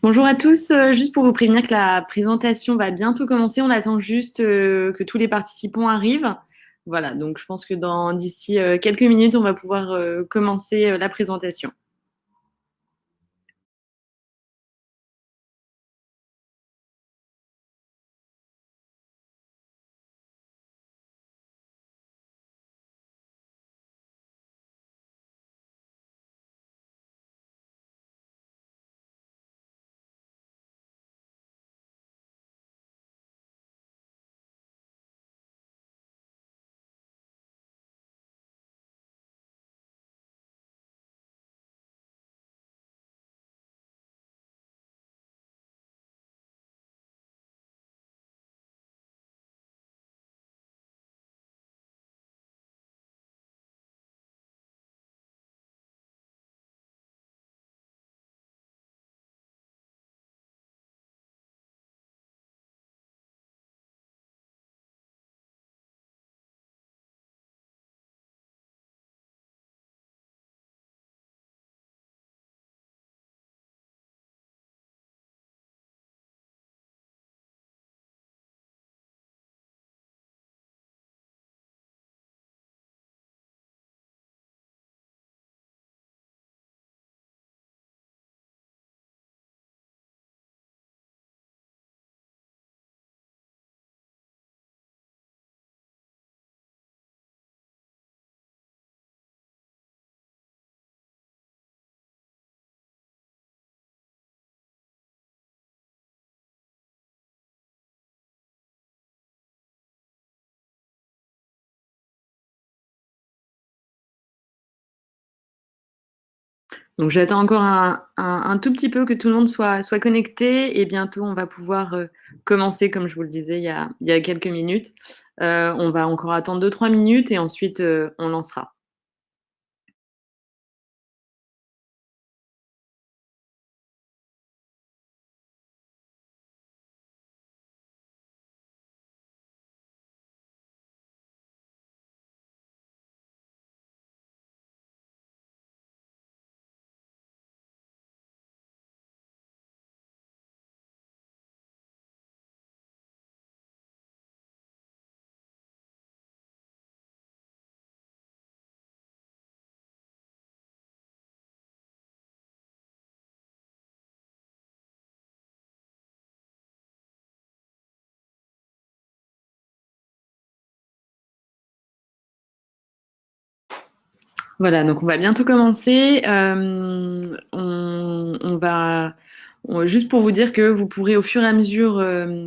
Bonjour à tous, juste pour vous prévenir que la présentation va bientôt commencer. On attend juste que tous les participants arrivent. Voilà, donc je pense que d'ici quelques minutes, on va pouvoir commencer la présentation. Donc j'attends encore un tout petit peu que tout le monde soit connecté et bientôt on va pouvoir commencer, comme je vous le disais il y a quelques minutes. On va encore attendre 2-3 minutes et ensuite on lancera. Voilà, donc on va bientôt commencer. Juste pour vous dire que vous pourrez au fur et à mesure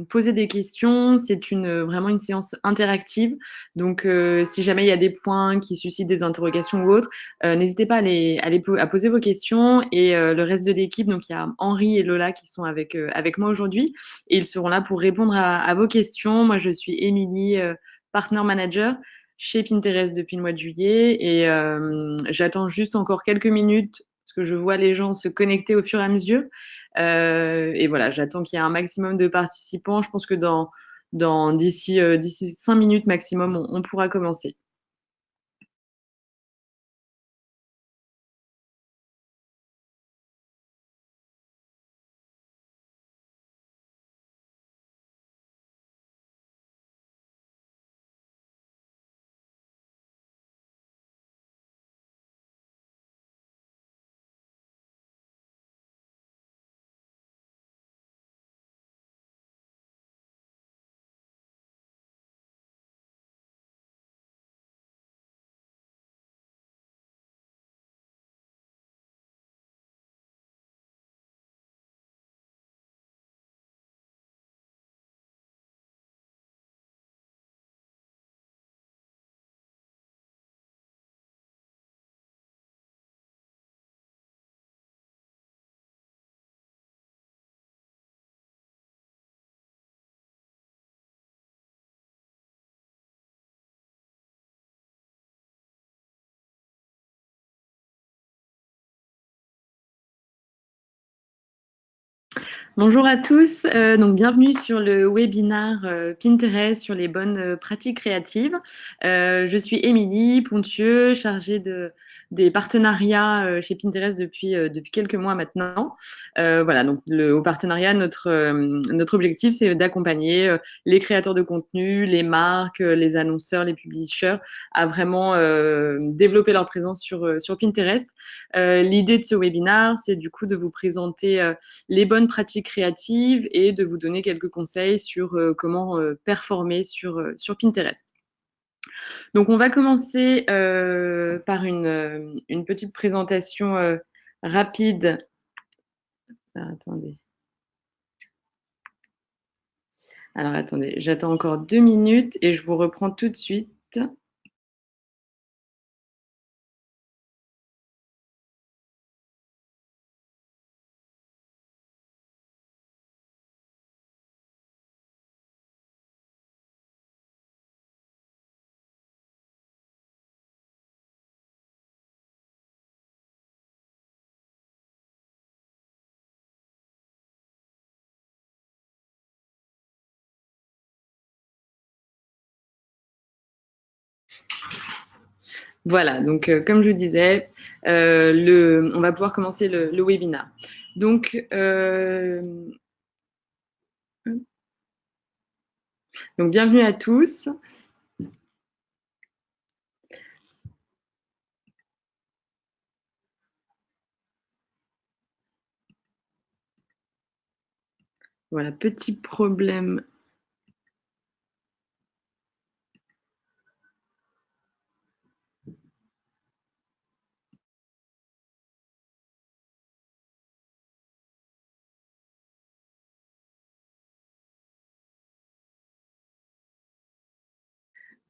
poser des questions. C'est vraiment une séance interactive. Donc, si jamais il y a des points qui suscitent des interrogations ou autres, n'hésitez pas à poser vos questions. Et le reste de l'équipe, donc il y a Henri et Lola qui sont avec moi aujourd'hui, et ils seront là pour répondre à vos questions. Moi, je suis Émilie, partner manager chez Pinterest depuis le mois de juillet et j'attends juste encore quelques minutes parce que je vois les gens se connecter au fur et à mesure. Et voilà, j'attends qu'il y ait un maximum de participants. Je pense que d'ici 5 minutes maximum, on pourra commencer. Bonjour à tous, donc bienvenue sur le webinaire Pinterest sur les bonnes pratiques créatives. Je suis Émilie Pontieux, chargée des partenariats chez Pinterest depuis quelques mois maintenant. Voilà, donc au partenariat, notre objectif, c'est d'accompagner les créateurs de contenu, les marques, les annonceurs, les publishers à vraiment développer leur présence sur Pinterest. L'idée de ce webinaire, c'est du coup de vous présenter les bonnes pratiques créatives et de vous donner quelques conseils sur comment performer sur Pinterest. Donc, on va commencer par une petite présentation rapide. Attendez. Alors, attendez, j'attends encore 2 minutes et je vous reprends tout de suite. Voilà, donc comme je vous disais, on va pouvoir commencer le webinaire. Donc, bienvenue à tous. Voilà, petit problème.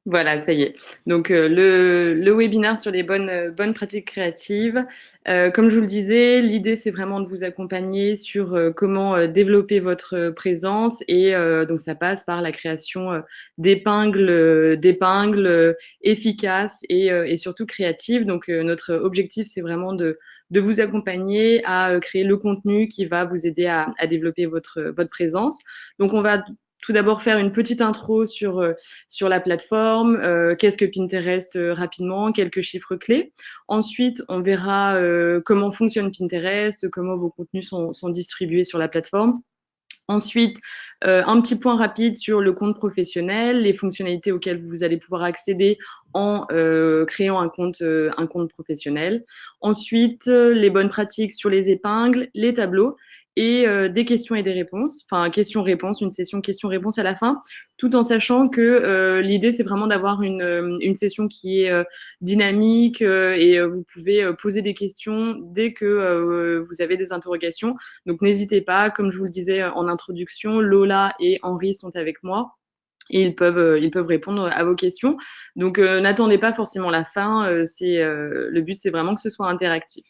Voilà, ça y est. Donc le webinaire sur les bonnes pratiques créatives. Comme je vous le disais, l'idée c'est vraiment de vous accompagner sur comment développer votre présence et donc ça passe par la création d'épingles efficaces et surtout créatives. Donc notre objectif c'est vraiment de vous accompagner à créer le contenu qui va vous aider à développer votre présence. Donc on va tout d'abord faire une petite intro sur la plateforme, qu'est-ce que Pinterest rapidement, quelques chiffres clés. Ensuite, on verra comment fonctionne Pinterest, comment vos contenus sont distribués sur la plateforme. Ensuite, un petit point rapide sur le compte professionnel, les fonctionnalités auxquelles vous allez pouvoir accéder en créant un compte professionnel. Ensuite, les bonnes pratiques sur les épingles, les tableaux et des questions et des réponses, enfin questions-réponses, une session questions-réponses à la fin, tout en sachant que l'idée c'est vraiment d'avoir une session qui est dynamique et vous pouvez poser des questions dès que vous avez des interrogations. Donc n'hésitez pas, comme je vous le disais en introduction, Lola et Henri sont avec moi et ils peuvent répondre à vos questions. Donc n'attendez pas forcément la fin, le but c'est vraiment que ce soit interactif.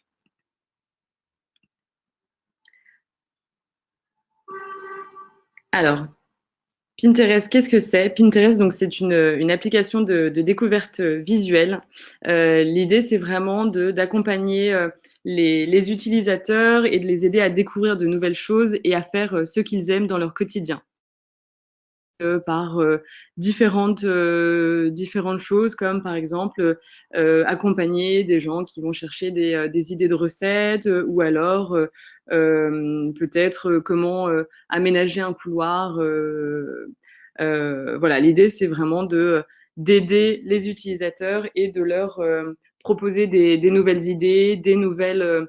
Alors, Pinterest, qu'est-ce que c'est? Pinterest, donc c'est une application de découverte visuelle. L'idée, c'est vraiment d'accompagner les utilisateurs et de les aider à découvrir de nouvelles choses et à faire ce qu'ils aiment dans leur quotidien. Par différentes choses comme par exemple accompagner des gens qui vont chercher des idées de recettes ou alors peut-être comment aménager un couloir. Voilà, l'idée c'est vraiment d'aider les utilisateurs et de leur proposer des nouvelles idées, de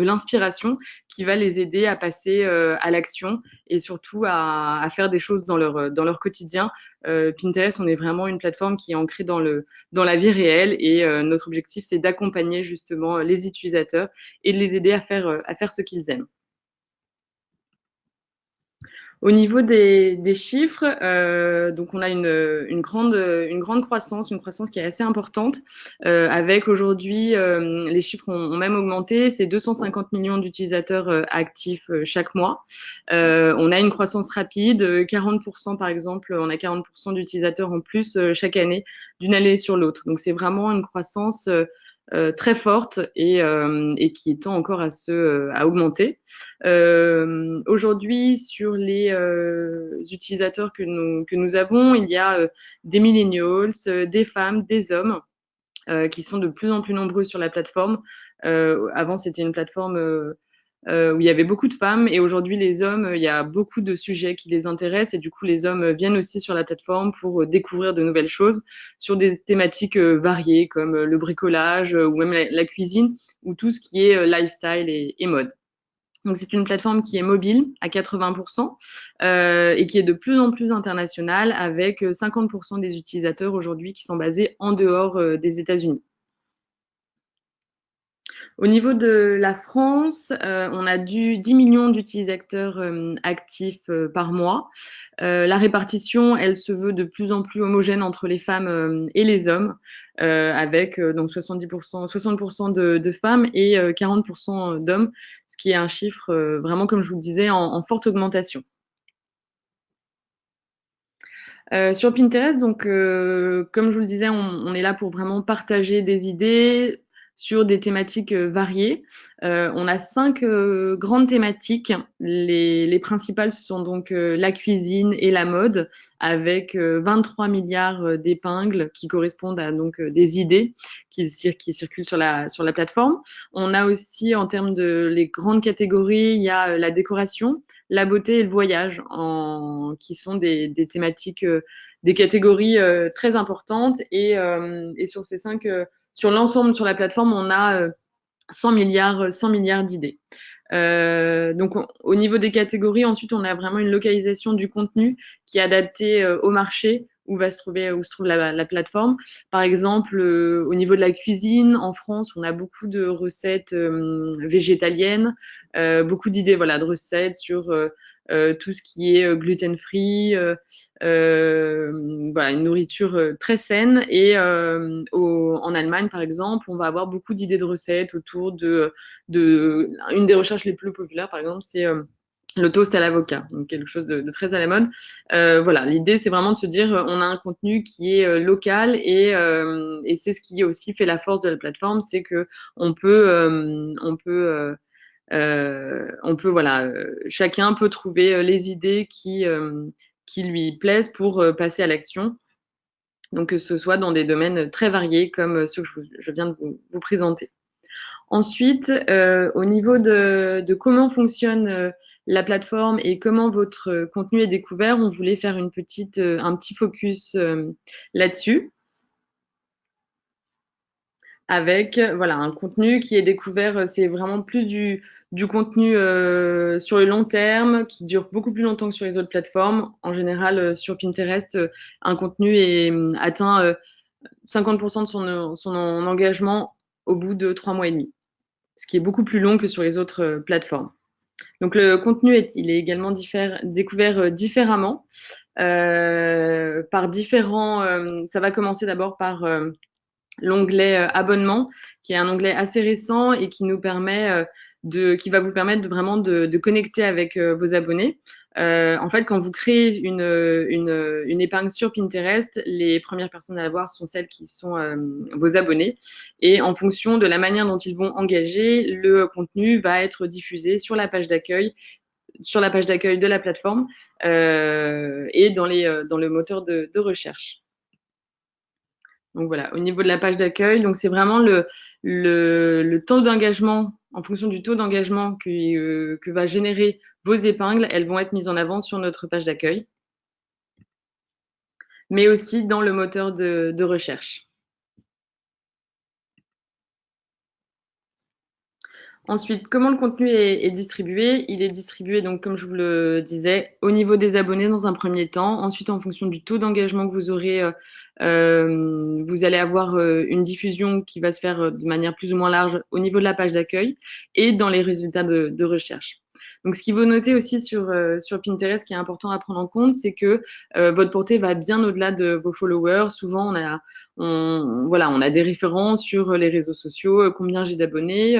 l'inspiration qui va les aider à passer à l'action et surtout à faire des choses dans leur quotidien. Pinterest, on est vraiment une plateforme qui est ancrée dans la vie réelle et notre objectif, c'est d'accompagner justement les utilisateurs et de les aider à faire ce qu'ils aiment. Au niveau des chiffres, donc on a une grande croissance, une croissance qui est assez importante, avec aujourd'hui, les chiffres ont même augmenté, c'est 250 millions d'utilisateurs actifs chaque mois. On a une croissance rapide, 40% par exemple, on a 40% d'utilisateurs en plus chaque année, d'une année sur l'autre. Donc c'est vraiment une croissance très forte et qui tend encore à augmenter. Aujourd'hui, sur les utilisateurs que nous avons, il y a des millennials, des femmes, des hommes qui sont de plus en plus nombreux sur la plateforme. Avant, c'était une plateforme où il y avait beaucoup de femmes et aujourd'hui, les hommes, il y a beaucoup de sujets qui les intéressent et du coup, les hommes viennent aussi sur la plateforme pour découvrir de nouvelles choses sur des thématiques variées comme le bricolage ou même la cuisine ou tout ce qui est lifestyle et mode. Donc c'est une plateforme qui est mobile à 80% et qui est de plus en plus internationale avec 50% des utilisateurs aujourd'hui qui sont basés en dehors des États-Unis. Au niveau de la France, on a 10 millions d'utilisateurs actifs par mois. La répartition, elle se veut de plus en plus homogène entre les femmes et les hommes, avec donc 70%, 60% de femmes et 40% d'hommes, ce qui est un chiffre vraiment, comme je vous le disais, en forte augmentation. Sur Pinterest, donc comme je vous le disais, on est là pour vraiment partager des idées sur des thématiques variées. On a 5 grandes thématiques. Les principales, ce sont donc la cuisine et la mode, avec 23 milliards d'épingles qui correspondent à donc des idées qui circulent sur la plateforme. On a aussi, en termes de les grandes catégories, il y a la décoration, la beauté et le voyage, qui sont des thématiques, des catégories très importantes. Et sur ces 5, sur l'ensemble, sur la plateforme, on a 100 milliards d'idées. Donc, au niveau des catégories, ensuite, on a vraiment une localisation du contenu qui est adapté au marché où se trouve la plateforme. Par exemple, au niveau de la cuisine, en France, on a beaucoup de recettes végétaliennes, beaucoup d'idées voilà, de recettes sur tout ce qui est gluten-free, voilà, une nourriture très saine. Et en Allemagne, par exemple, on va avoir beaucoup d'idées de recettes autour une des recherches les plus populaires, par exemple, c'est le toast à l'avocat, donc quelque chose de très à la mode. Voilà, l'idée, c'est vraiment de se dire, on a un contenu qui est local et c'est ce qui aussi fait la force de la plateforme, c'est que on peut voilà, chacun peut trouver les idées qui lui plaisent pour passer à l'action. Donc que ce soit dans des domaines très variés comme ceux que je viens de vous présenter. Ensuite, au niveau de comment fonctionne la plateforme et comment votre contenu est découvert, on voulait faire un petit focus là-dessus avec voilà, un contenu qui est découvert, c'est vraiment plus du contenu sur le long terme, qui dure beaucoup plus longtemps que sur les autres plateformes. En général, sur Pinterest, un contenu atteint 50% de son engagement au bout de 3 mois et demi, ce qui est beaucoup plus long que sur les autres plateformes. Donc le contenu, il est également découvert différemment par différents. Ça va commencer d'abord par l'onglet abonnement, qui est un onglet assez récent et qui qui va vous permettre vraiment de connecter avec vos abonnés. En fait, quand vous créez une épargne sur Pinterest, les premières personnes à la voir sont celles qui sont vos abonnés. Et en fonction de la manière dont ils vont engager, le contenu va être diffusé sur la page d'accueil de la plateforme et dans le moteur de recherche. Donc voilà, au niveau de la page d'accueil, donc c'est vraiment le taux d'engagement, en fonction du taux d'engagement que va générer vos épingles, elles vont être mises en avant sur notre page d'accueil, mais aussi dans le moteur de recherche. Ensuite, comment le contenu est distribué? Il est distribué, donc, comme je vous le disais, au niveau des abonnés dans un premier temps. Ensuite, en fonction du taux d'engagement que vous aurez, vous allez avoir une diffusion qui va se faire de manière plus ou moins large au niveau de la page d'accueil et dans les résultats de recherche. Donc, ce qu'il faut noter aussi sur Pinterest, qui est important à prendre en compte, c'est que votre portée va bien au-delà de vos followers. Souvent, on a des références sur les réseaux sociaux, combien j'ai d'abonnés,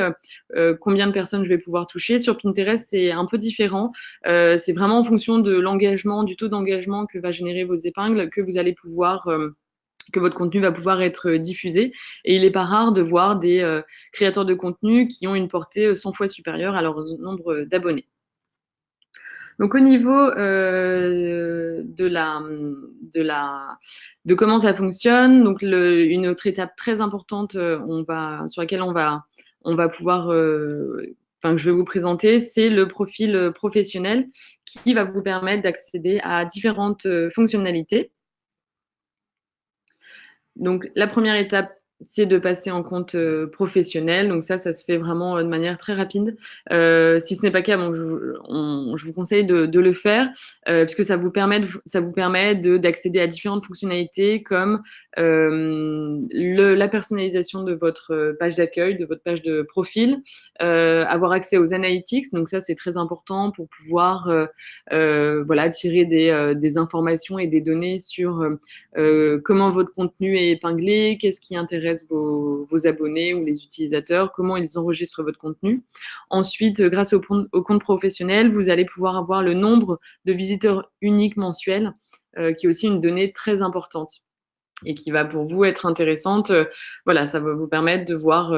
combien de personnes je vais pouvoir toucher. Sur Pinterest, c'est un peu différent. C'est vraiment en fonction de l'engagement, du taux d'engagement que va générer vos épingles que vous allez pouvoir que votre contenu va pouvoir être diffusé. Et il n'est pas rare de voir des créateurs de contenu qui ont une portée 100 fois supérieure à leur nombre d'abonnés. Donc au niveau de comment ça fonctionne, donc une autre étape très importante sur laquelle on va pouvoir que je vais vous présenter, c'est le profil professionnel qui va vous permettre d'accéder à différentes fonctionnalités. Donc la première étape, c'est de passer en compte professionnel. Donc ça se fait vraiment de manière très rapide. Si ce n'est pas le cas, bon, je vous conseille de le faire puisque ça vous permet d'accéder à différentes fonctionnalités comme la personnalisation de votre page d'accueil, de votre page de profil, avoir accès aux analytics. Donc ça, c'est très important pour pouvoir voilà, tirer des informations et des données sur comment votre contenu est épinglé, qu'est-ce qui intéresse vos abonnés ou les utilisateurs, comment ils enregistrent votre contenu. Ensuite, grâce au compte professionnel, vous allez pouvoir avoir le nombre de visiteurs uniques mensuels, qui est aussi une donnée très importante et qui va pour vous être intéressante. Voilà, ça va vous permettre de voir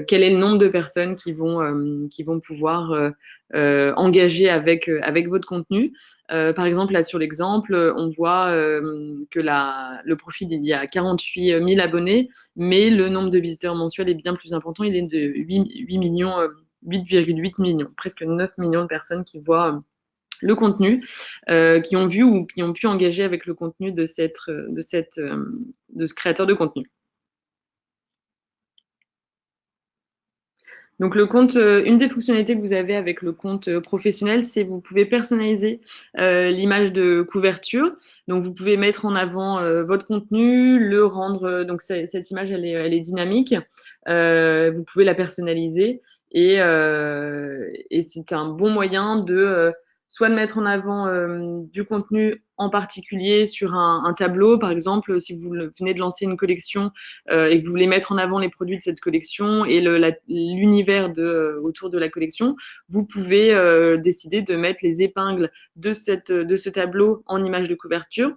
quel est le nombre de personnes qui vont pouvoir engager avec votre contenu. Par exemple, là sur l'exemple, on voit que le profil, il y a 48 000 abonnés, mais le nombre de visiteurs mensuels est bien plus important. Il est de 8 millions, 8,8 millions, presque 9 millions de personnes qui voient le contenu, qui ont vu ou qui ont pu engager avec le contenu de ce créateur de contenu. Donc le compte, une des fonctionnalités que vous avez avec le compte professionnel, c'est vous pouvez personnaliser l'image de couverture. Donc vous pouvez mettre en avant votre contenu, le rendre. Donc cette image, elle est dynamique. Vous pouvez la personnaliser et c'est un bon moyen de soit de mettre en avant du contenu en particulier sur un tableau, par exemple, si vous venez de lancer une collection et que vous voulez mettre en avant les produits de cette collection et l'univers autour de la collection, vous pouvez décider de mettre les épingles de ce tableau en image de couverture.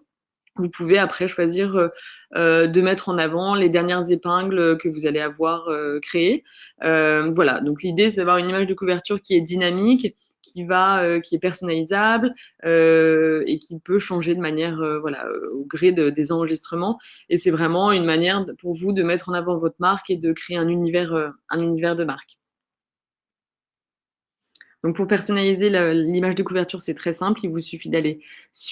Vous pouvez après choisir de mettre en avant les dernières épingles que vous allez avoir créées. Voilà, donc l'idée, c'est d'avoir une image de couverture qui est dynamique, qui est personnalisable et qui peut changer de manière voilà, au gré des enregistrements. Et c'est vraiment une manière pour vous de mettre en avant votre marque et de créer un univers de marque. Donc pour personnaliser l'image de couverture, c'est très simple. Il vous suffit d'aller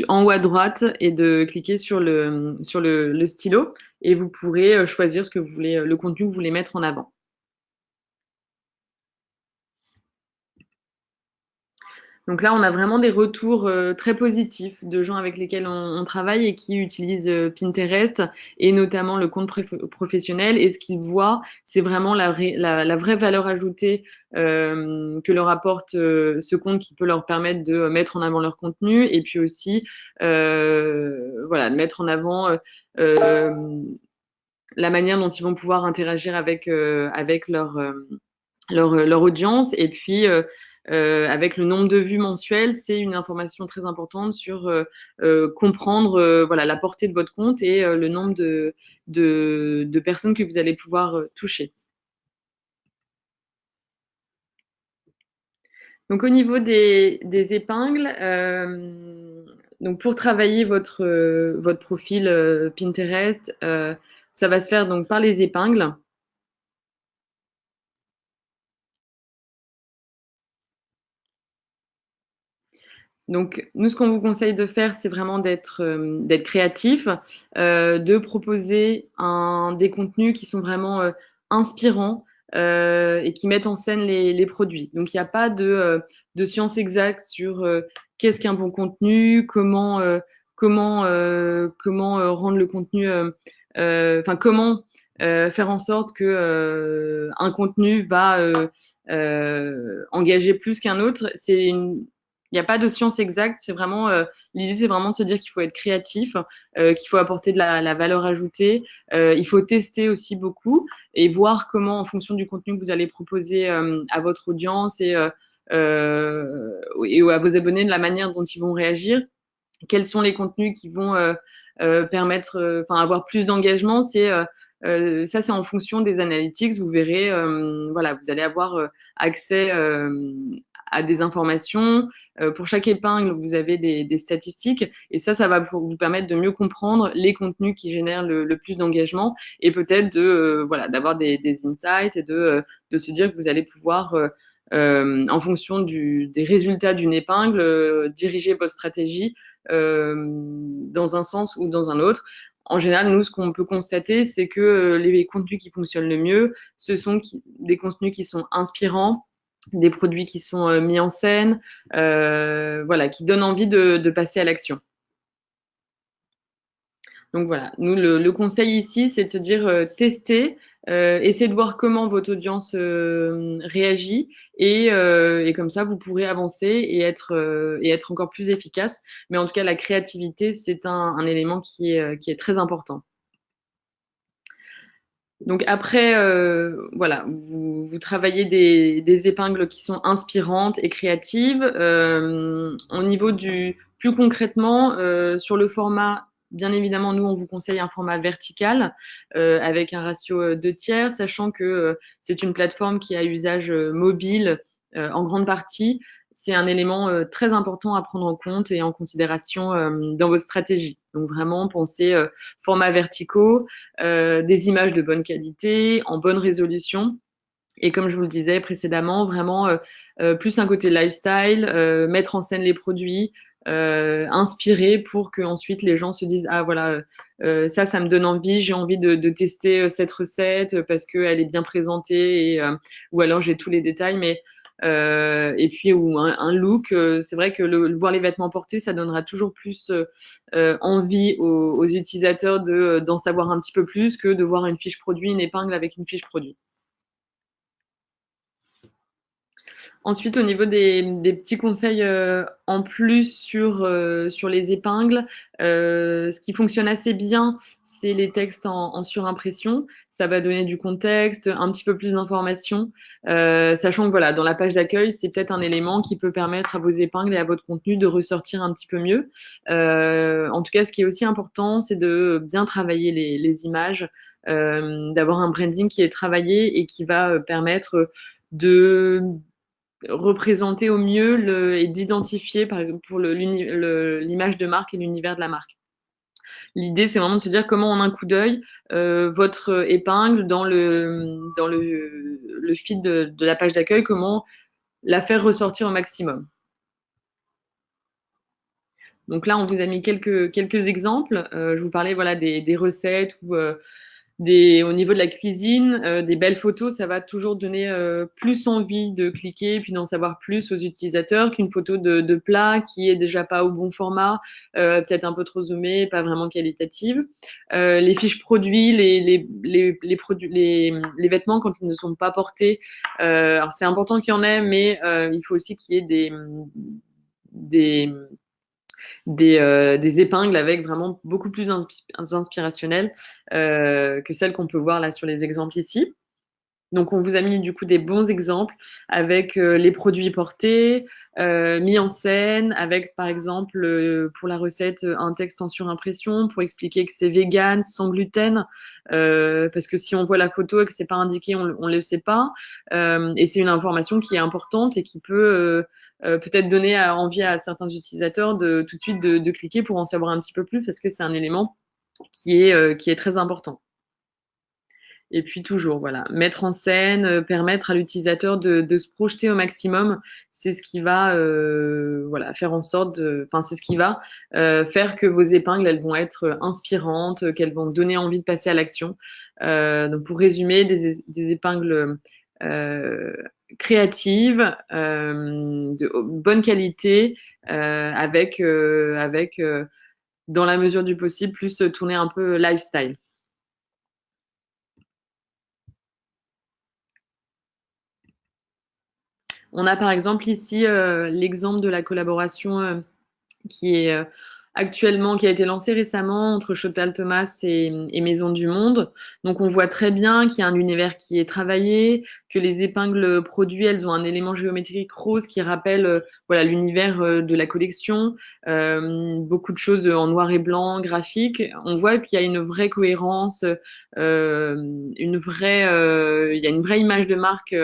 en haut à droite et de cliquer sur le stylo et vous pourrez choisir ce que vous voulez, le contenu que vous voulez mettre en avant. Donc là, on a vraiment des retours très positifs de gens avec lesquels on travaille et qui utilisent Pinterest et notamment le compte professionnel. Et ce qu'ils voient, c'est vraiment la vraie valeur ajoutée que leur apporte ce compte qui peut leur permettre de mettre en avant leur contenu et puis aussi voilà, de mettre en avant la manière dont ils vont pouvoir interagir avec leur audience. Et puis, avec le nombre de vues mensuelles, c'est une information très importante sur comprendre voilà, la portée de votre compte et le nombre de personnes que vous allez pouvoir toucher. Donc au niveau des épingles, donc pour travailler votre profil Pinterest, ça va se faire donc par les épingles. Donc, nous, ce qu'on vous conseille de faire, c'est vraiment d'être créatif, de proposer des contenus qui sont vraiment inspirants et qui mettent en scène les produits. Donc, il n'y a pas de science exacte sur qu'est-ce qu'un bon contenu, comment rendre le contenu, enfin, comment faire en sorte que un contenu va engager plus qu'un autre. Il n'y a pas de science exacte, c'est vraiment l'idée, c'est vraiment de se dire qu'il faut être créatif, qu'il faut apporter de la valeur ajoutée, il faut tester aussi beaucoup et voir comment, en fonction du contenu que vous allez proposer à votre audience et à vos abonnés, de la manière dont ils vont réagir, quels sont les contenus qui vont permettre, enfin avoir plus d'engagement, ça c'est en fonction des analytics. Vous verrez, voilà, vous allez avoir accès à des informations. Pour chaque épingle, vous avez des statistiques et ça va vous permettre de mieux comprendre les contenus qui génèrent le plus d'engagement et peut-être voilà, d'avoir des insights et de se dire que vous allez pouvoir en fonction des résultats d'une épingle, diriger votre stratégie dans un sens ou dans un autre. En général, nous, ce qu'on peut constater, c'est que les contenus qui fonctionnent le mieux, ce sont des contenus qui sont inspirants, des produits qui sont mis en scène, voilà, qui donnent envie de passer à l'action. Donc voilà, nous, le conseil ici, c'est de se dire tester, essayez de voir comment votre audience réagit et comme ça, vous pourrez avancer et être encore plus efficace. Mais en tout cas, la créativité, c'est un élément qui est très important. Donc après, voilà, vous travaillez des épingles qui sont inspirantes et créatives. Au niveau plus concrètement, sur le format, bien évidemment, nous, on vous conseille un format vertical avec un ratio 2/3, sachant que c'est une plateforme qui a usage mobile en grande partie. C'est un élément très important à prendre en compte et en considération dans votre stratégie. Donc vraiment, pensez formats verticaux, des images de bonne qualité, en bonne résolution. Et comme je vous le disais précédemment, vraiment plus un côté lifestyle, mettre en scène les produits, inspirer pour que ensuite les gens se disent ah voilà ça me donne envie, j'ai envie de tester cette recette parce qu'elle est bien présentée ou alors j'ai tous les détails mais et puis ou un look, c'est vrai que voir les vêtements portés, ça donnera toujours plus envie aux utilisateurs d'en savoir un petit peu plus que de voir une fiche produit, une épingle avec une fiche produit. Ensuite, au niveau des petits conseils en plus sur les épingles, ce qui fonctionne assez bien, c'est les textes en surimpression. Ça va donner du contexte, un petit peu plus d'informations, sachant que voilà, dans la page d'accueil, c'est peut-être un élément qui peut permettre à vos épingles et à votre contenu de ressortir un petit peu mieux. En tout cas, ce qui est aussi important, c'est de bien travailler les images, d'avoir un branding qui est travaillé et qui va permettre de représenter au mieux et d'identifier par exemple pour l'image de marque et l'univers de la marque. L'idée, c'est vraiment de se dire comment en un coup d'œil, votre épingle dans le feed de la page d'accueil, comment la faire ressortir au maximum. Donc là, on vous a mis quelques exemples. Je vous parlais voilà des recettes ou au niveau de la cuisine, des belles photos, ça va toujours donner plus envie de cliquer, puis d'en savoir plus aux utilisateurs qu'une photo de plat qui est déjà pas au bon format, peut-être un peu trop zoomée, pas vraiment qualitative. Les fiches produits, les vêtements quand ils ne sont pas portés, alors c'est important qu'il y en ait, mais il faut aussi qu'il y ait des des épingles avec vraiment beaucoup plus inspirationnelles que celles qu'on peut voir là sur les exemples ici. Donc on vous a mis du coup des bons exemples avec les produits portés, mis en scène, avec par exemple pour la recette un texte en surimpression pour expliquer que c'est vegan, sans gluten, parce que si on voit la photo et que c'est pas indiqué, on le sait pas. Et c'est une information qui est importante et qui peut peut-être donner envie à certains utilisateurs de tout de suite de cliquer pour en savoir un petit peu plus parce que c'est un élément qui est très important. Et puis toujours, voilà, mettre en scène, permettre à l'utilisateur de se projeter au maximum, c'est ce qui va, voilà, faire en sorte enfin, c'est ce qui va faire que vos épingles, elles vont être inspirantes, qu'elles vont donner envie de passer à l'action. Donc pour résumer, des épingles créatives, de bonne qualité, avec dans la mesure du possible, plus tourner un peu lifestyle. On a par exemple ici l'exemple de la collaboration qui est actuellement, qui a été lancé récemment entre Chotal Thomas et Maison du Monde. Donc on voit très bien qu'il y a un univers qui est travaillé, que les épingles produits, elles ont un élément géométrique rose qui rappelle voilà l'univers de la collection, beaucoup de choses en noir et blanc, graphique. On voit qu'il y a une vraie cohérence, il y a une vraie image de marque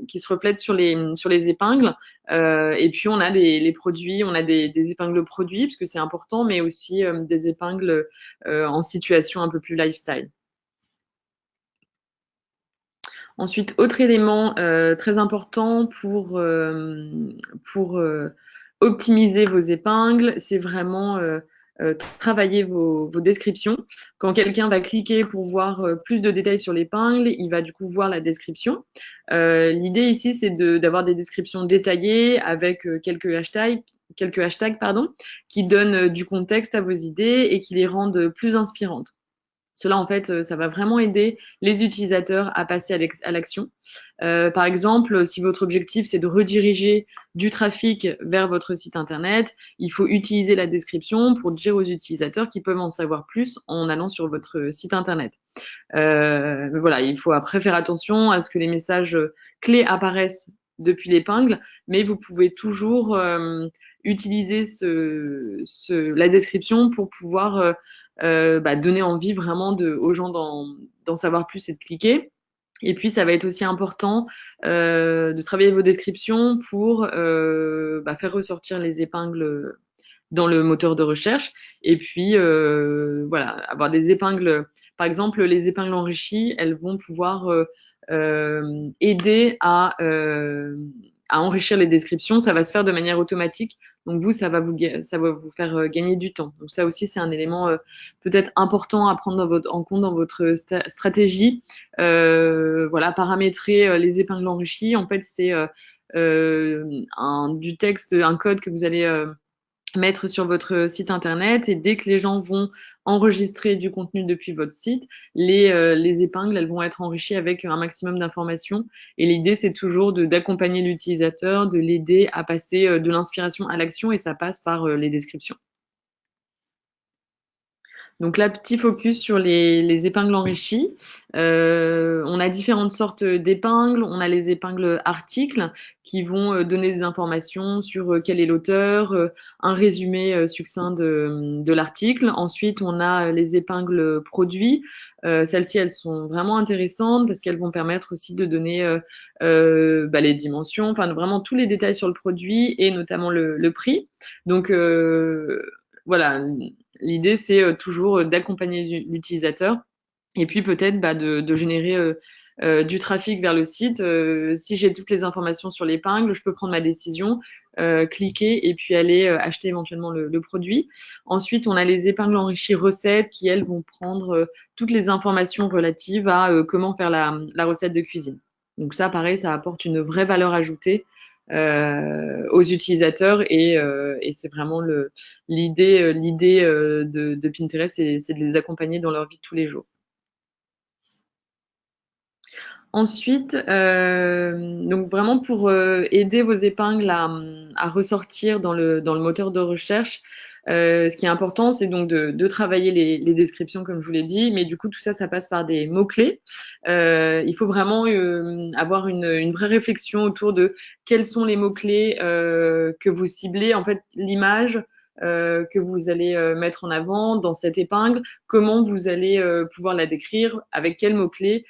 qui se reflète sur les épingles. Et puis on a les produits, on a des épingles produits parce que c'est important, mais aussi des épingles en situation un peu plus lifestyle. Ensuite, autre élément très important pour optimiser vos épingles, c'est vraiment travailler vos descriptions. Quand quelqu'un va cliquer pour voir plus de détails sur l'épingle, il va du coup voir la description. L'idée ici, c'est d'avoir des descriptions détaillées avec quelques hashtags pardon, qui donnent du contexte à vos idées et qui les rendent plus inspirantes. Cela, en fait, ça va vraiment aider les utilisateurs à passer à l'action. Par exemple, si votre objectif, c'est de rediriger du trafic vers votre site Internet, il faut utiliser la description pour dire aux utilisateurs qu'ils peuvent en savoir plus en allant sur votre site Internet. Voilà, il faut après faire attention à ce que les messages clés apparaissent depuis l'épingle, mais vous pouvez toujours utiliser la description pour pouvoir donner envie vraiment aux gens d'en savoir plus et de cliquer. Et puis, ça va être aussi important de travailler vos descriptions pour faire ressortir les épingles dans le moteur de recherche. Et puis, voilà, avoir des épingles. Par exemple, les épingles enrichies, elles vont pouvoir aider à enrichir les descriptions. Ça va se faire de manière automatique. Donc vous, ça va vous faire gagner du temps. Donc ça aussi, c'est un élément peut-être important à prendre en compte dans votre stratégie. Voilà, paramétrer les épingles enrichies. En fait, c'est du texte, un code que vous allez mettre sur votre site internet et dès que les gens vont enregistrer du contenu depuis votre site, les épingles, elles vont être enrichies avec un maximum d'informations. Et l'idée, c'est toujours d'accompagner l'utilisateur, de l'aider à passer de l'inspiration à l'action et ça passe par les descriptions. Donc là, petit focus sur les épingles enrichies. On a différentes sortes d'épingles. On a les épingles articles qui vont donner des informations sur quel est l'auteur, un résumé succinct de l'article. Ensuite, on a les épingles produits. Celles-ci, elles sont vraiment intéressantes parce qu'elles vont permettre aussi de donner les dimensions, enfin vraiment tous les détails sur le produit et notamment le prix. Donc voilà, l'idée, c'est toujours d'accompagner l'utilisateur et puis peut-être de générer du trafic vers le site. Si j'ai toutes les informations sur l'épingle, je peux prendre ma décision, cliquer et puis aller acheter éventuellement le produit. Ensuite, on a les épingles enrichies recettes qui, elles, vont prendre toutes les informations relatives à comment faire la recette de cuisine. Donc ça, pareil, ça apporte une vraie valeur ajoutée aux utilisateurs et c'est vraiment l'idée de Pinterest, c'est de les accompagner dans leur vie de tous les jours. Ensuite, donc vraiment pour aider vos épingles à ressortir dans le moteur de recherche, ce qui est important, c'est donc de travailler les descriptions, comme je vous l'ai dit, mais du coup, tout ça, ça passe par des mots-clés. Il faut vraiment avoir une vraie réflexion autour de quels sont les mots-clés que vous ciblez, en fait, l'image que vous allez mettre en avant dans cette épingle, comment vous allez pouvoir la décrire, avec quels mots-clés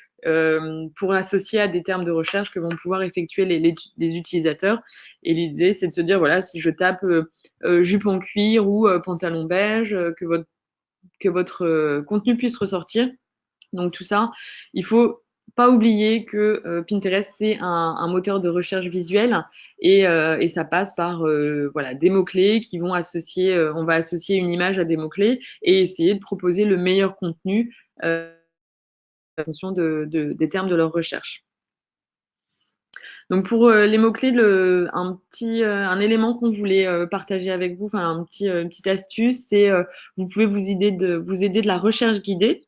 pour associer à des termes de recherche que vont pouvoir effectuer les utilisateurs. Et l'idée, c'est de se dire, voilà, si je tape jupe en cuir ou pantalon beige, que votre contenu puisse ressortir. Donc tout ça, il faut pas oublier que Pinterest, c'est un moteur de recherche visuelle et ça passe par voilà, des mots-clés qui vont associer, on va associer une image à des mots-clés et essayer de proposer le meilleur contenu en fonction des termes de leur recherche. Donc pour les mots-clés, un élément qu'on voulait partager avec vous, enfin une petite astuce, c'est vous pouvez vous aider de la recherche guidée.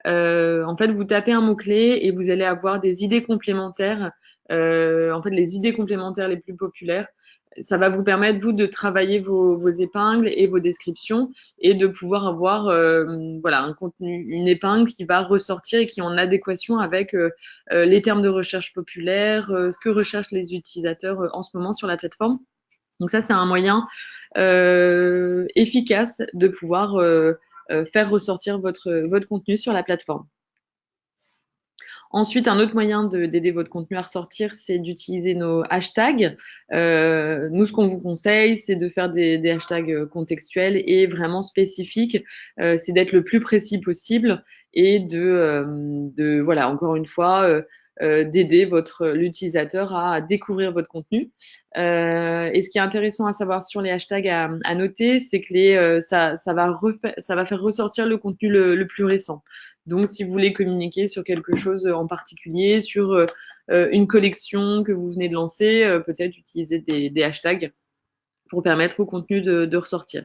En fait, vous tapez un mot-clé et vous allez avoir des idées complémentaires. En fait, les idées complémentaires les plus populaires ça va vous permettre, vous, de travailler vos épingles et vos descriptions et de pouvoir avoir voilà, un contenu, une épingle qui va ressortir et qui est en adéquation avec les termes de recherche populaires, ce que recherchent les utilisateurs en ce moment sur la plateforme. Donc ça, c'est un moyen efficace de pouvoir faire ressortir votre contenu sur la plateforme. Ensuite, un autre moyen d'aider votre contenu à ressortir, c'est d'utiliser nos hashtags. Nous, ce qu'on vous conseille, c'est de faire des hashtags contextuels et vraiment spécifiques. C'est d'être le plus précis possible et voilà, encore une fois, d'aider l'utilisateur à découvrir votre contenu. Et ce qui est intéressant à savoir sur les hashtags à noter, c'est que ça va faire ressortir le contenu le plus récent. Donc, si vous voulez communiquer sur quelque chose en particulier, sur une collection que vous venez de lancer, peut-être utiliser des hashtags pour permettre au contenu de ressortir.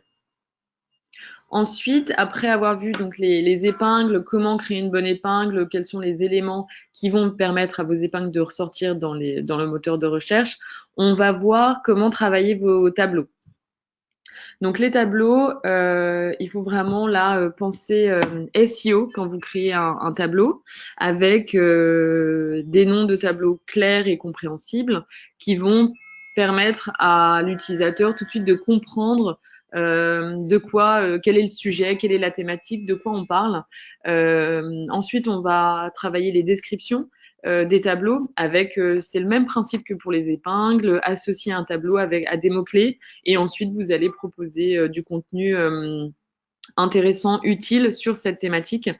Ensuite, après avoir vu donc les épingles, comment créer une bonne épingle, quels sont les éléments qui vont permettre à vos épingles de ressortir dans le moteur de recherche, on va voir comment travailler vos tableaux. Donc les tableaux, il faut vraiment là penser SEO quand vous créez un tableau avec des noms de tableaux clairs et compréhensibles qui vont permettre à l'utilisateur tout de suite de comprendre quel est le sujet, quelle est la thématique, de quoi on parle. Ensuite, on va travailler les descriptions des tableaux avec, c'est le même principe que pour les épingles, associer un tableau à des mots-clés et ensuite vous allez proposer du contenu intéressant, utile sur cette thématique.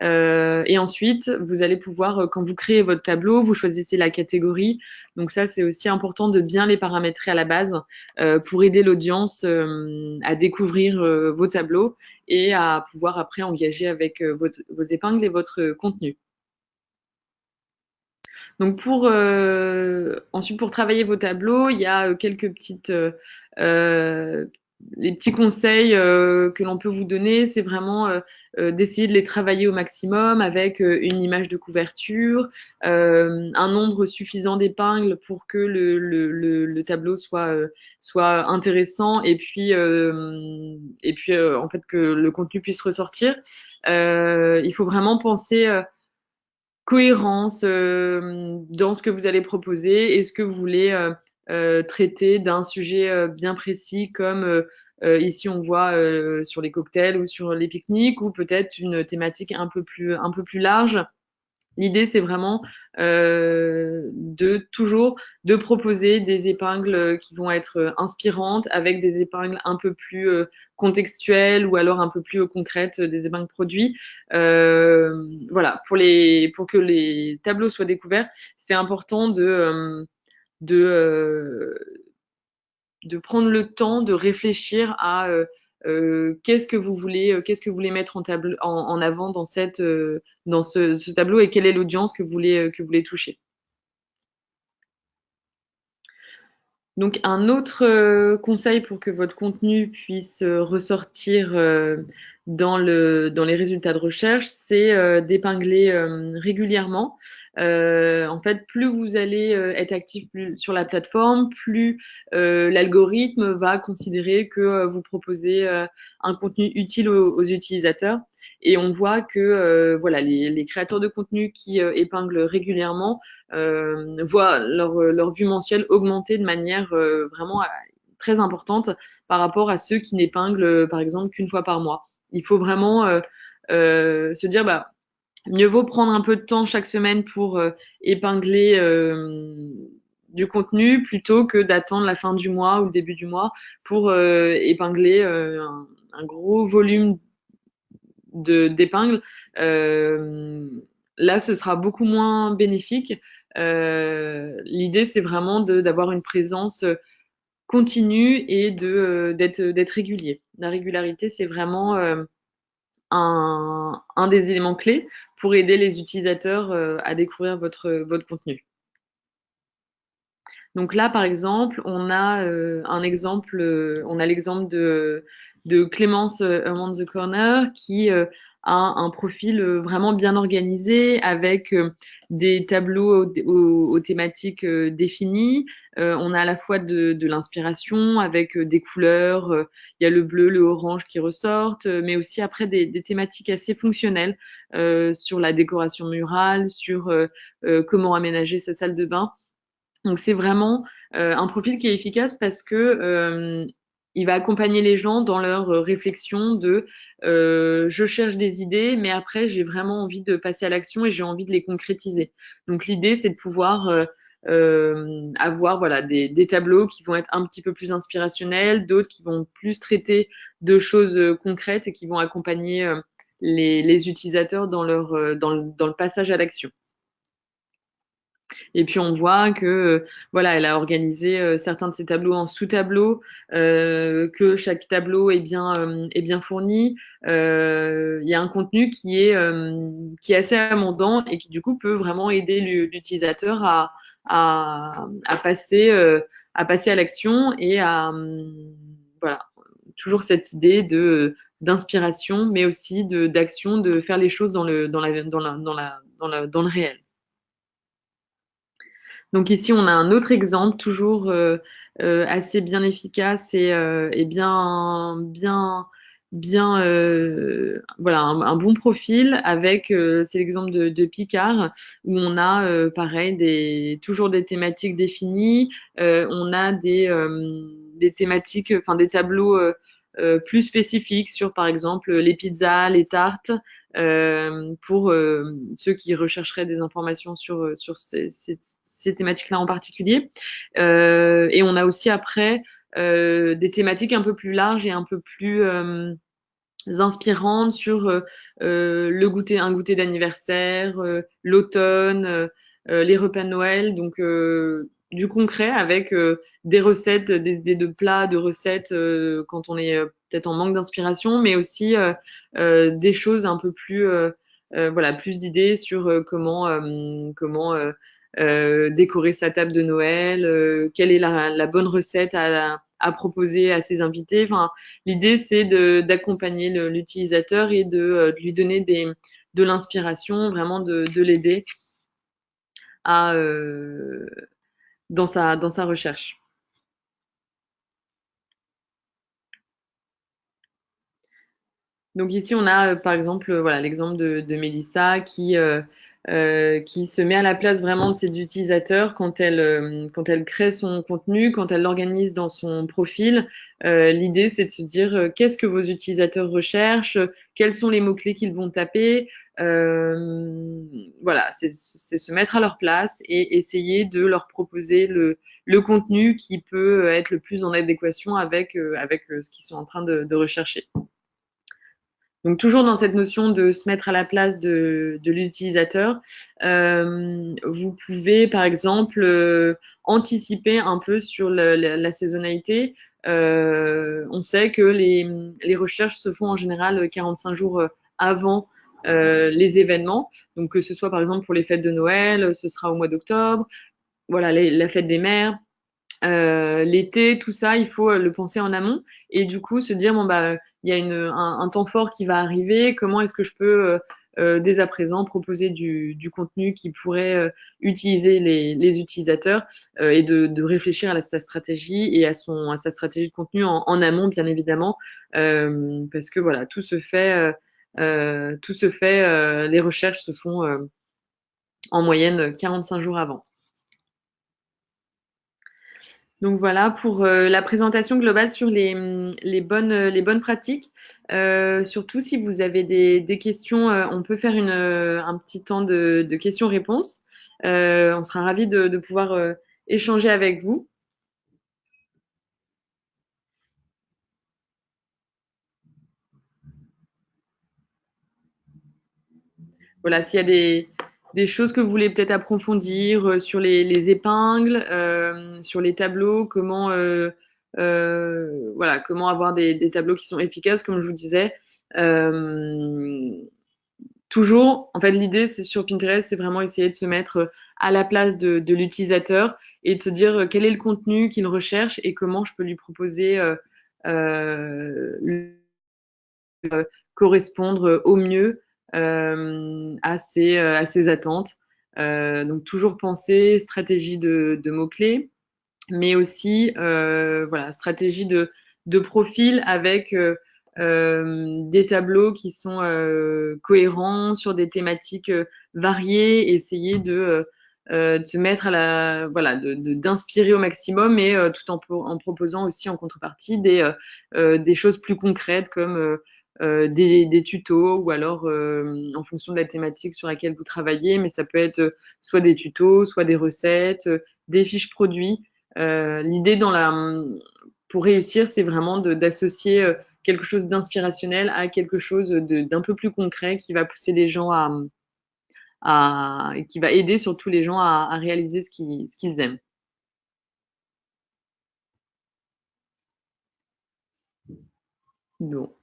Et ensuite, vous allez pouvoir, quand vous créez votre tableau, vous choisissez la catégorie. Donc ça, c'est aussi important de bien les paramétrer à la base pour aider l'audience à découvrir vos tableaux et à pouvoir après engager avec vos épingles et votre contenu. Donc ensuite pour travailler vos tableaux, il y a quelques petites les petits conseils que l'on peut vous donner, c'est vraiment d'essayer de les travailler au maximum avec une image de couverture, un nombre suffisant d'épingles pour que le tableau soit intéressant et puis en fait que le contenu puisse ressortir. Il faut vraiment penser cohérence dans ce que vous allez proposer. Est-ce que vous voulez traiter d'un sujet bien précis comme ici on voit sur les cocktails ou sur les pique-niques ou peut-être une thématique un peu plus large. L'idée, c'est vraiment de proposer des épingles qui vont être inspirantes avec des épingles un peu plus contextuelles ou alors un peu plus concrètes, des épingles produits. Voilà, pour que les tableaux soient découverts, c'est important de, euh, de prendre le temps de réfléchir à qu'est-ce que vous voulez mettre en avant dans ce tableau et quelle est l'audience que vous voulez toucher. Donc un autre conseil pour que votre contenu puisse ressortir dans les résultats de recherche, c'est d'épingler régulièrement. En fait, plus vous allez être actif sur la plateforme, plus l'algorithme va considérer que vous proposez un contenu utile aux utilisateurs. Et on voit que voilà, les créateurs de contenu qui épinglent régulièrement voient leur vue mensuelle augmenter de manière vraiment très importante par rapport à ceux qui n'épinglent par exemple qu'une fois par mois. Il faut vraiment se dire bah mieux vaut prendre un peu de temps chaque semaine pour épingler du contenu plutôt que d'attendre la fin du mois ou le début du mois pour épingler un gros volume d'épingles. Là, ce sera beaucoup moins bénéfique. L'idée, c'est vraiment d'avoir une présence continue et d'être régulier. La régularité, c'est vraiment un des éléments clés pour aider les utilisateurs à découvrir votre contenu. Donc là, par exemple, on a l'exemple de Clémence Around the Corner qui un profil vraiment bien organisé avec des tableaux aux thématiques définies. On a à la fois de l'inspiration avec des couleurs, il y a le bleu, le orange qui ressortent, mais aussi après des thématiques assez fonctionnelles sur la décoration murale, sur comment aménager sa salle de bain. Donc c'est vraiment un profil qui est efficace parce que il va accompagner les gens dans leur réflexion de je cherche des idées, mais après j'ai vraiment envie de passer à l'action et j'ai envie de les concrétiser. Donc l'idée c'est de pouvoir avoir voilà des tableaux qui vont être un petit peu plus inspirationnels, d'autres qui vont plus traiter de choses concrètes et qui vont accompagner les utilisateurs dans leur dans le passage à l'action. Et puis on voit que voilà, elle a organisé certains de ses tableaux en sous-tableaux, que chaque tableau est bien fourni. Il y a un contenu qui est assez amendant et qui du coup peut vraiment aider l'utilisateur à passer à l'action et à voilà, toujours cette idée de d'inspiration, mais aussi de d'action, de faire les choses dans le réel. Donc ici, on a un autre exemple, toujours assez bien efficace et bien, voilà, un bon profil avec, c'est l'exemple de Picard où on a pareil toujours des thématiques définies, on a des thématiques, enfin des tableaux plus spécifiques sur par exemple les pizzas, les tartes. Pour ceux qui rechercheraient des informations sur ces thématiques-là en particulier. Et on a aussi après des thématiques un peu plus larges et un peu plus inspirantes sur un goûter d'anniversaire, l'automne, les repas de Noël, donc du concret avec des recettes, des idées de plats, de recettes quand on est peut-être en manque d'inspiration, mais aussi des choses un peu plus voilà, plus d'idées sur comment décorer sa table de Noël, quelle est la bonne recette à proposer à ses invités. Enfin, l'idée, c'est d'accompagner l'utilisateur et de lui donner de l'inspiration, vraiment de l'aider à, dans sa recherche. Donc ici, on a par exemple voilà l'exemple de Mélissa qui se met à la place vraiment de ses utilisateurs quand elle crée son contenu, quand elle l'organise dans son profil. L'idée, c'est de se dire qu'est-ce que vos utilisateurs recherchent, quels sont les mots-clés qu'ils vont taper. Voilà, c'est se mettre à leur place et essayer de leur proposer le contenu qui peut être le plus en adéquation avec ce qu'ils sont en train de rechercher. Donc toujours dans cette notion de se mettre à la place de l'utilisateur, vous pouvez par exemple anticiper un peu sur la saisonnalité. On sait que les recherches se font en général 45 jours avant les événements. Donc que ce soit par exemple pour les fêtes de Noël, ce sera au mois d'octobre. Voilà, la fête des mères, l'été, tout ça, il faut le penser en amont et du coup se dire bon bah il y a un temps fort qui va arriver. Comment est-ce que je peux dès à présent proposer du contenu qui pourrait utiliser les utilisateurs et de réfléchir à sa stratégie et à sa stratégie de contenu en amont bien évidemment parce que voilà tout se fait les recherches se font en moyenne 45 jours avant. Donc voilà pour la présentation globale sur les bonnes pratiques. Surtout si vous avez des questions, on peut faire un petit temps de questions-réponses. On sera ravis de pouvoir échanger avec vous. Voilà, s'il y a des choses que vous voulez peut-être approfondir sur les épingles, sur les tableaux, voilà, comment avoir des tableaux qui sont efficaces, comme je vous disais. Euh, Toujours, en fait, l'idée, c'est sur Pinterest, c'est vraiment essayer de se mettre à la place de l'utilisateur et de se dire quel est le contenu qu'il recherche et comment je peux lui proposer le correspondre au mieux à ses attentes. Donc toujours penser stratégie de mots-clés, mais aussi voilà, stratégie de profil avec des tableaux qui sont cohérents sur des thématiques variées, essayer de se mettre à la voilà d'inspirer au maximum, mais tout en proposant aussi en contrepartie des choses plus concrètes comme des tutos ou alors en fonction de la thématique sur laquelle vous travaillez, mais ça peut être soit des tutos, soit des recettes, des fiches produits. L'idée pour réussir, c'est vraiment d'associer quelque chose d'inspirationnel à quelque chose d'un peu plus concret qui va pousser les gens qui va aider surtout les gens à réaliser ce qu'ils aiment. Donc,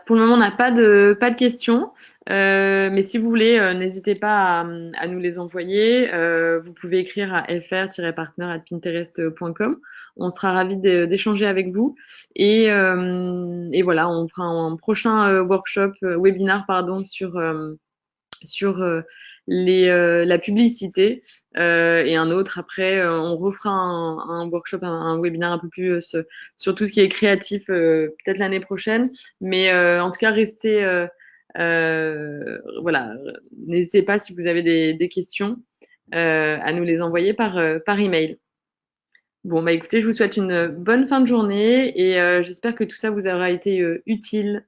pour le moment, on n'a pas de questions, mais si vous voulez, n'hésitez pas à nous les envoyer. Vous pouvez écrire à fr-partner@pinterest.com. On sera ravis d'échanger avec vous. Et voilà, on fera un prochain workshop, webinar, pardon, sur la publicité et un autre après on refera un workshop, un webinaire un peu plus sur tout ce qui est créatif peut-être l'année prochaine, mais en tout cas restez voilà, n'hésitez pas si vous avez des questions à nous les envoyer par email. Bon bah écoutez, je vous souhaite une bonne fin de journée et j'espère que tout ça vous aura été utile.